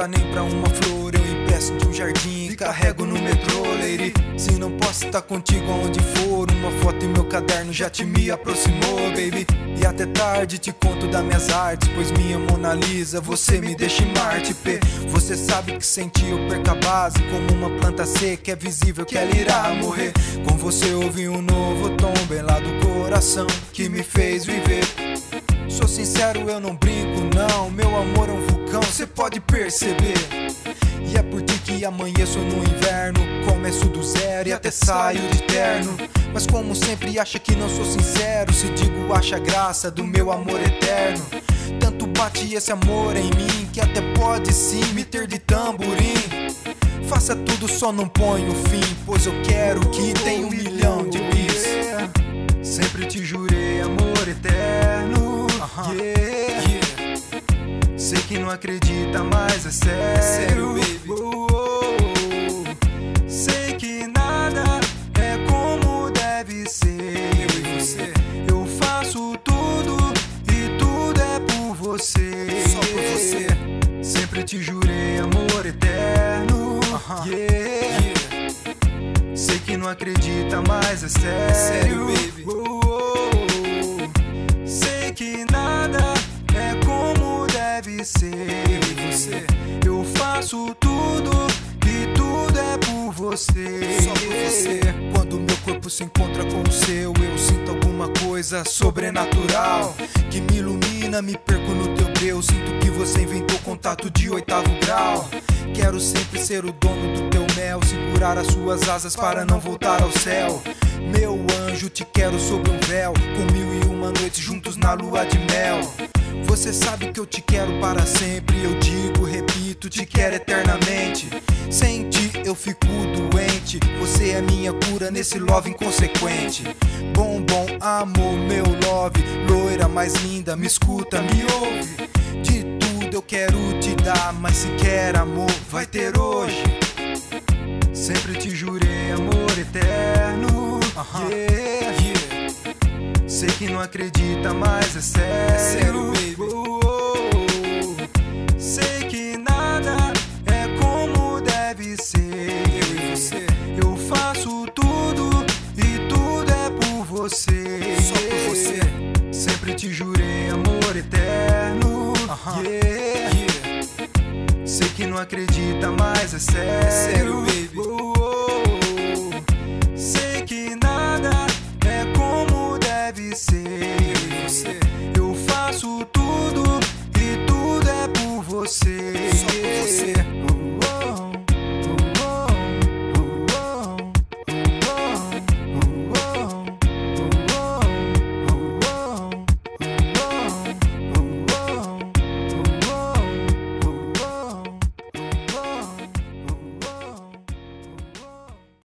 dá nem pra uma flor, eu empresto de um jardim e carrego no metrô, lady. Se não posso estar contigo aonde for, uma foto em meu caderno já te me aproximou, baby. E até tarde te conto das minhas artes, pois minha Mona Lisa você me deixa em Marte, P. Você sabe que sem ti eu perco a base, como uma planta seca, é visível que ela irá morrer. Com você ouvi um novo tom, bem lá do coração, que me fez viver. Sou sincero, eu não brinco não, meu amor é um vulcão, cê pode perceber. E é por ti que amanheço no inverno, começo do zero e até saio de terno. Mas como sempre acha que não sou sincero, se digo acha graça do meu amor eterno. Tanto bate esse amor em mim, que até pode sim me ter de tamborim. Faça tudo, só não ponha o fim, pois eu quero que tenha 1 milhão de bis. Sempre te jurei amor eterno, sei que não acredita, mas é sério, baby. Sei que nada é como deve ser. Eu e você. Eu faço tudo e tudo é por você. Só por você. Sempre te jurei amor eterno, sei que não acredita, mas é sério, baby. Sei que nada é como deve ser. Eu e você. Eu faço tudo e tudo é por você. Só por você. Quando meu corpo se encontra com o seu, eu sinto alguma coisa sobrenatural que me ilumina, me perco no teu breu. Sinto que você inventou contato de 8º grau. Quero sempre ser o dono do teu mel, segurar as suas asas para não voltar ao céu. Meu anjo, te quero sob um véu, com 1001 noites juntos na lua de mel. Você sabe que eu te quero para sempre, eu digo, repito, te quero eternamente. Sem ti eu fico doente, você é minha cura nesse love inconsequente. Bom, amor, meu love, loira mais linda, me escuta, me ouve. De tudo eu quero te dar, mas se quer amor, vai ter hoje. Sempre te jurei amor eterno, sei que não acredita, mas é sério, baby. Sei que nada é como deve ser. Eu e você. Eu faço tudo e tudo é por você. Só por você. Sempre te jurei amor eterno, sei que não acredita, mas é sério, baby. Sei que nada é como deve ser. Eu e você. Eu faço tudo e tudo é por você.